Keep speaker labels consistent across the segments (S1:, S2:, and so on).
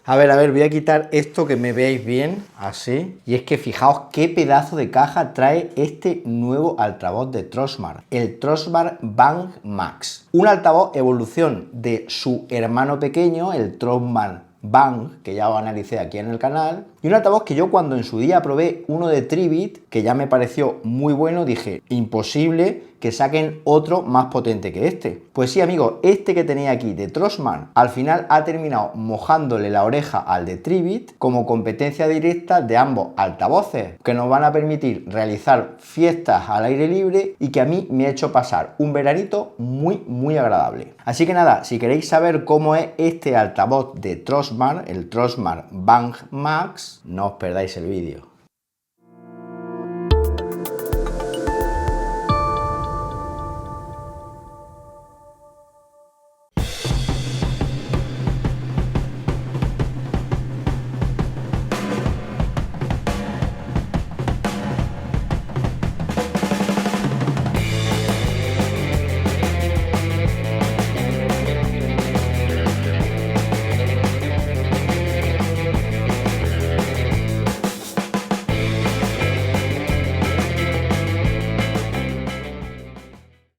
S1: A ver, voy a quitar esto que me veáis bien, así. Y es que fijaos qué pedazo de caja trae este nuevo altavoz de Trosmart, el Trosmart Bang Max. Un altavoz evolución de su hermano pequeño, el Trosmart Bang, que ya os analicé aquí en el canal, y un altavoz que yo cuando en su día probé uno de Tribit, que ya me pareció muy bueno, dije, imposible que saquen otro más potente que este. Pues sí, amigos, este que tenía aquí de Trosmart, al final ha terminado mojándole la oreja al de Tribit como competencia directa de ambos altavoces, que nos van a permitir realizar fiestas al aire libre y que a mí me ha hecho pasar un veranito muy agradable. Así que nada, si queréis saber cómo es este altavoz de Trosmart, el Trosmart Bang Max, no os perdáis el vídeo.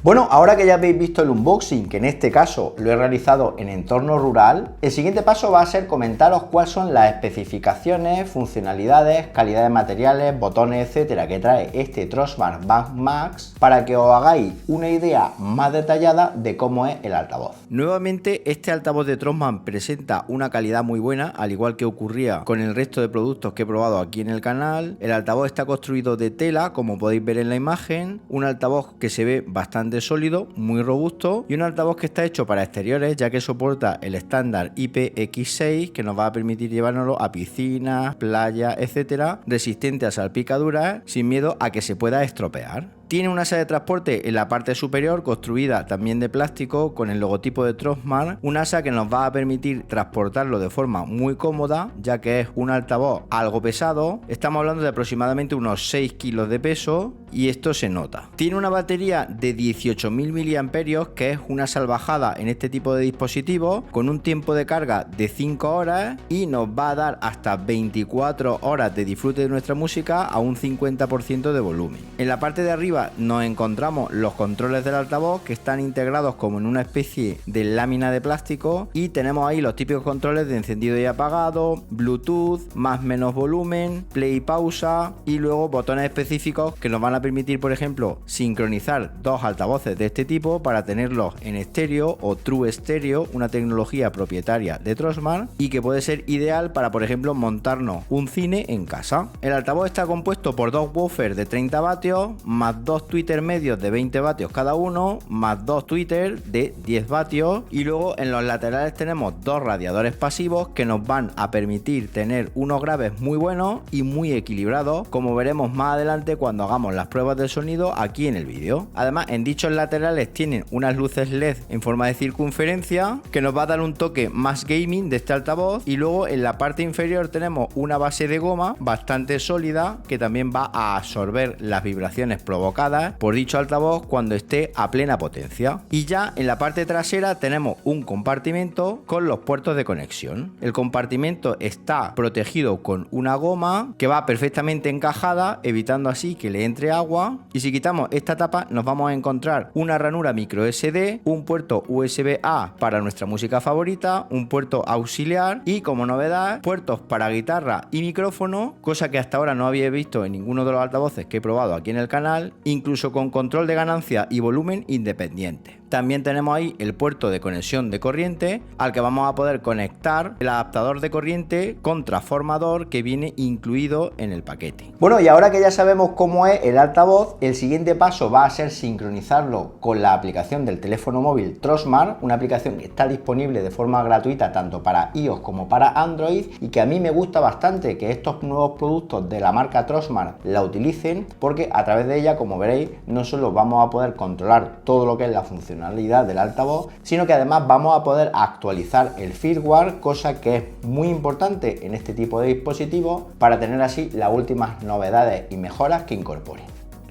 S1: Bueno, ahora que ya habéis visto el unboxing, que en este caso lo he realizado en entorno rural, el siguiente paso va a ser comentaros cuáles son las especificaciones, funcionalidades, calidad de materiales, botones, etcétera, que trae este Trosmart Bang Max para que os hagáis una idea más detallada de cómo es el altavoz. Nuevamente, este altavoz de Trosmart presenta una calidad muy buena, al igual que ocurría con el resto de productos que he probado aquí en el canal. El altavoz está construido de tela, como podéis ver en la imagen, un altavoz que se ve bastante sólido, muy robusto, y un altavoz que está hecho para exteriores, ya que soporta el estándar IPX6 que nos va a permitir llevárnoslo a piscinas, playas, etcétera, resistente a salpicaduras, sin miedo a que se pueda estropear. Tiene una asa de transporte en la parte superior construida también de plástico con el logotipo de Trosmart, un asa que nos va a permitir transportarlo de forma muy cómoda, ya que es un altavoz algo pesado. Estamos hablando de aproximadamente unos 6 kilos de peso y esto se nota. Tiene una batería de 18.000 mAh, que es una salvajada en este tipo de dispositivos, con un tiempo de carga de 5 horas y nos va a dar hasta 24 horas de disfrute de nuestra música a un 50% de volumen. En la parte de arriba nos encontramos los controles del altavoz, que están integrados como en una especie de lámina de plástico, y tenemos ahí los típicos controles de encendido y apagado, Bluetooth, más menos volumen, play y pausa, y luego botones específicos que nos van a permitir, por ejemplo, sincronizar dos altavoces de este tipo para tenerlos en estéreo o true estéreo, una tecnología propietaria de Trosmart y que puede ser ideal para, por ejemplo, montarnos un cine en casa. El altavoz está compuesto por dos woofers de 30 vatios más dos tweeters medios de 20 vatios cada uno, más dos tweeters de 10 vatios, y luego en los laterales tenemos dos radiadores pasivos que nos van a permitir tener unos graves muy buenos y muy equilibrados, como veremos más adelante cuando hagamos las pruebas del sonido aquí en el vídeo. Además, en dichos laterales tienen unas luces LED en forma de circunferencia que nos va a dar un toque más gaming de este altavoz, y luego en la parte inferior tenemos una base de goma bastante sólida que también va a absorber las vibraciones provocadas por dicho altavoz cuando esté a plena potencia. Y ya en la parte trasera tenemos un compartimento con los puertos de conexión. El compartimento está protegido con una goma que va perfectamente encajada, evitando así que le entre agua, y si quitamos esta tapa nos vamos a encontrar una ranura micro SD, un puerto USB-A para nuestra música favorita, un puerto auxiliar y, como novedad, puertos para guitarra y micrófono, cosa que hasta ahora no había visto en ninguno de los altavoces que he probado aquí en el canal, incluso con control de ganancia y volumen independiente. También tenemos ahí el puerto de conexión de corriente, al que vamos a poder conectar el adaptador de corriente con transformador que viene incluido en el paquete. Bueno, y ahora que ya sabemos cómo es el altavoz, el siguiente paso va a ser sincronizarlo con la aplicación del teléfono móvil Trosmart, una aplicación que está disponible de forma gratuita tanto para iOS como para Android, y que a mí me gusta bastante que estos nuevos productos de la marca Trosmart la utilicen, porque a través de ella, como veréis, no solo vamos a poder controlar todo lo que es la funcionalidad del altavoz, sino que además vamos a poder actualizar el firmware, cosa que es muy importante en este tipo de dispositivos para tener así las últimas novedades y mejoras que incorpore.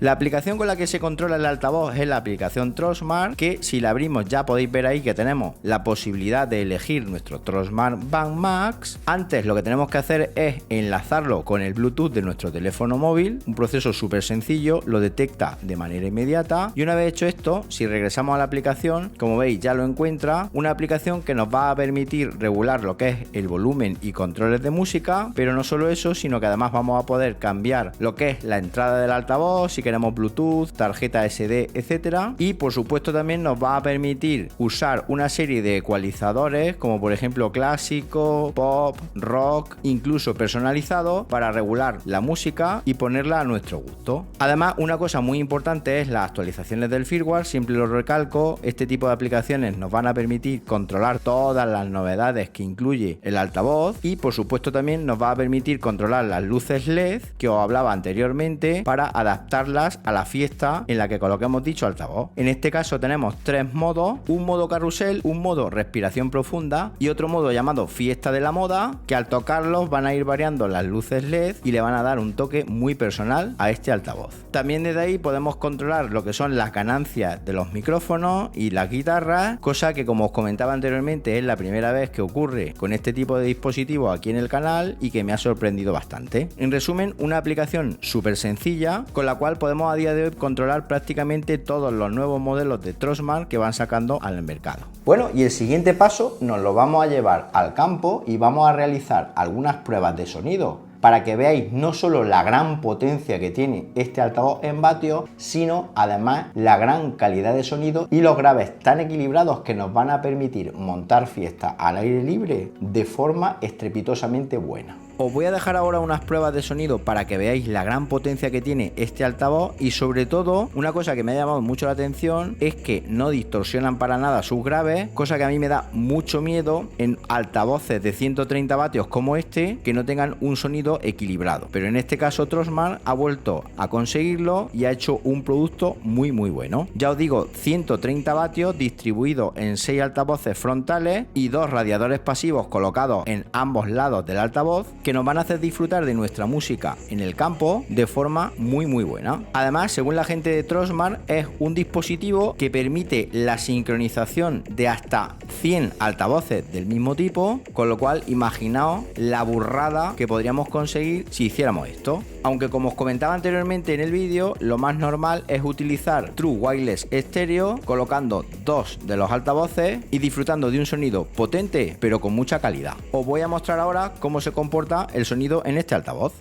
S1: La aplicación con la que se controla el altavoz es la aplicación Trosmart, que si la abrimos ya podéis ver ahí que tenemos la posibilidad de elegir nuestro Trosmart Band Max. Antes lo que tenemos que hacer es enlazarlo con el Bluetooth de nuestro teléfono móvil, un proceso súper sencillo, lo detecta de manera inmediata y una vez hecho esto, si regresamos a la aplicación, como veis ya lo encuentra, una aplicación que nos va a permitir regular lo que es el volumen y controles de música, pero no solo eso, sino que además vamos a poder cambiar lo que es la entrada del altavoz, si queremos Bluetooth, tarjeta SD, etcétera, y por supuesto también nos va a permitir usar una serie de ecualizadores como por ejemplo clásico, pop, rock, incluso personalizado para regular la música y ponerla a nuestro gusto. Además, una cosa muy importante es las actualizaciones del firmware, siempre lo recalco, este tipo de aplicaciones nos van a permitir controlar todas las novedades que incluye el altavoz y por supuesto también nos va a permitir controlar las luces LED que os hablaba anteriormente para adaptarlas a la fiesta en la que coloquemos dicho altavoz. En este caso tenemos tres modos, un modo carrusel, un modo respiración profunda y otro modo llamado fiesta de la moda, que al tocarlos van a ir variando las luces LED y le van a dar un toque muy personal a este altavoz. También desde ahí podemos controlar lo que son las ganancias de los micrófonos y las guitarras, cosa que como os comentaba anteriormente es la primera vez que ocurre con este tipo de dispositivos aquí en el canal y que me ha sorprendido bastante. En resumen, una aplicación súper sencilla con la cual podemos a día de hoy controlar prácticamente todos los nuevos modelos de Trosmart que van sacando al mercado. Bueno, y el siguiente paso nos lo vamos a llevar al campo y vamos a realizar algunas pruebas de sonido para que veáis no solo la gran potencia que tiene este altavoz en vatios, sino además la gran calidad de sonido y los graves tan equilibrados que nos van a permitir montar fiestas al aire libre de forma estrepitosamente buena. Os voy a dejar ahora unas pruebas de sonido para que veáis la gran potencia que tiene este altavoz y sobre todo una cosa que me ha llamado mucho la atención es que no distorsionan para nada sus graves, cosa que a mí me da mucho miedo en altavoces de 130 vatios como este que no tengan un sonido equilibrado, pero en este caso Trosmart ha vuelto a conseguirlo y ha hecho un producto muy bueno. Ya os digo, 130 vatios distribuidos en 6 altavoces frontales y 2 radiadores pasivos colocados en ambos lados del altavoz que nos van a hacer disfrutar de nuestra música en el campo de forma muy buena. Además, según la gente de Trosmart, es un dispositivo que permite la sincronización de hasta 100 altavoces del mismo tipo, con lo cual imaginaos la burrada que podríamos conseguir si hiciéramos esto. Aunque como os comentaba anteriormente en el vídeo, lo más normal es utilizar True Wireless Stereo colocando 2 de los altavoces y disfrutando de un sonido potente pero con mucha calidad. Os voy a mostrar ahora cómo se comporta el sonido en este altavoz.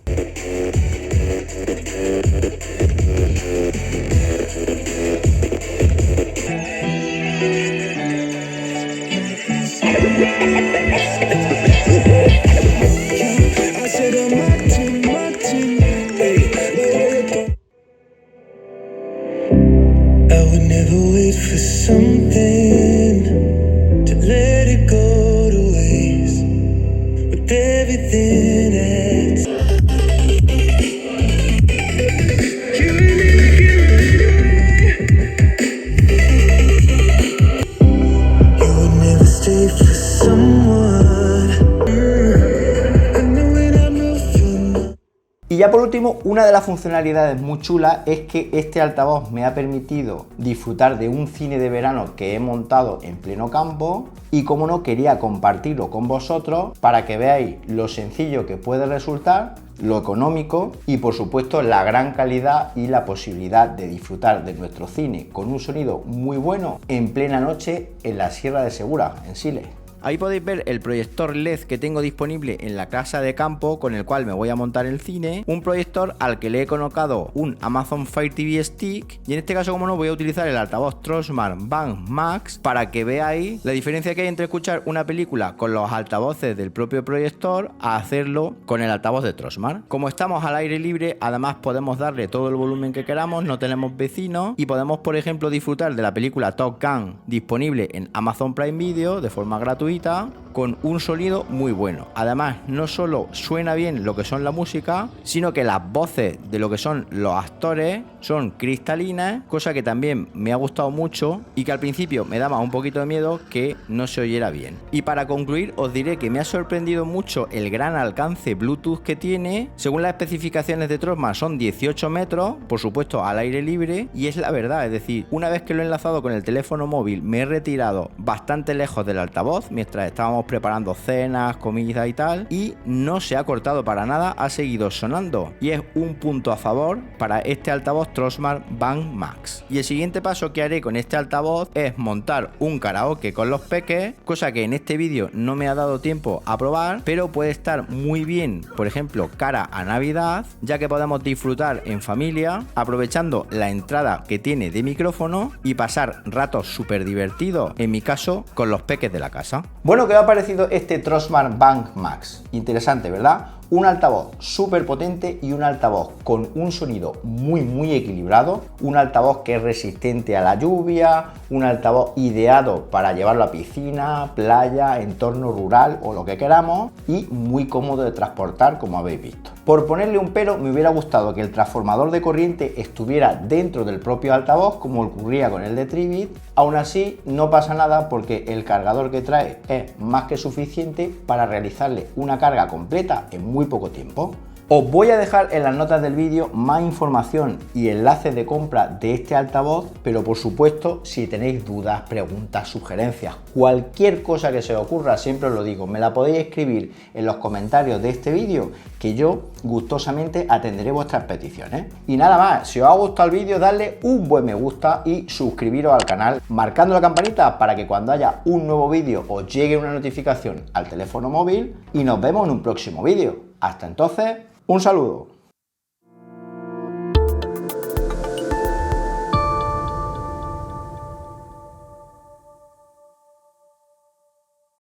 S1: Y ya por último, una de las funcionalidades muy chulas es que este altavoz me ha permitido disfrutar de un cine de verano que he montado en pleno campo y como no quería compartirlo con vosotros para que veáis lo sencillo que puede resultar, lo económico y por supuesto la gran calidad y la posibilidad de disfrutar de nuestro cine con un sonido muy bueno en plena noche en la Sierra de Segura, en Siles. Ahí podéis ver el proyector LED que tengo disponible en la casa de campo con el cual me voy a montar el cine, un proyector al que le he colocado un Amazon Fire TV Stick y en este caso como no voy a utilizar el altavoz Trosmart Band Max para que veáis la diferencia que hay entre escuchar una película con los altavoces del propio proyector a hacerlo con el altavoz de Trosmart. Como estamos al aire libre, además podemos darle todo el volumen que queramos, no tenemos vecinos y podemos por ejemplo disfrutar de la película Top Gun disponible en Amazon Prime Video de forma gratuita favorita con un sonido muy bueno. Además, no solo suena bien lo que son la música, sino que las voces de lo que son los actores son cristalinas, cosa que también me ha gustado mucho y que al principio me daba un poquito de miedo que no se oyera bien. Y para concluir, os diré que me ha sorprendido mucho el gran alcance Bluetooth que tiene. Según las especificaciones de Trosmar son 18 metros, por supuesto al aire libre, y es la verdad, es decir, una vez que lo he enlazado con el teléfono móvil me he retirado bastante lejos del altavoz mientras estábamos preparando cenas, comida y tal, y no se ha cortado para nada, ha seguido sonando y es un punto a favor para este altavoz Trosmar Bang Max. Y el siguiente paso que haré con este altavoz es montar un karaoke con los peques, cosa que en este vídeo no me ha dado tiempo a probar, pero puede estar muy bien, por ejemplo, cara a Navidad, ya que podemos disfrutar en familia, aprovechando la entrada que tiene de micrófono y pasar ratos súper divertidos, en mi caso, con los peques de la casa. Bueno, ¿qué os ha parecido este Trosmar Bang Max? Interesante, ¿verdad? Un altavoz súper potente y un altavoz con un sonido muy equilibrado, un altavoz que es resistente a la lluvia, un altavoz ideado para llevarlo a piscina, playa, entorno rural o lo que queramos, y muy cómodo de transportar, como habéis visto. Por ponerle un pero, me hubiera gustado que el transformador de corriente estuviera dentro del propio altavoz, como ocurría con el de Tribit. Aún así, no pasa nada porque el cargador que trae es más que suficiente para realizarle una carga completa en muy poco tiempo. Os voy a dejar en las notas del vídeo más información y enlaces de compra de este altavoz, pero por supuesto, si tenéis dudas, preguntas, sugerencias, cualquier cosa que se os ocurra, siempre os lo digo, me la podéis escribir en los comentarios de este vídeo, que yo gustosamente atenderé vuestras peticiones. Y nada más, si os ha gustado el vídeo, dadle un buen me gusta y suscribiros al canal, marcando la campanita para que cuando haya un nuevo vídeo os llegue una notificación al teléfono móvil, y nos vemos en un próximo vídeo. Hasta entonces, un saludo.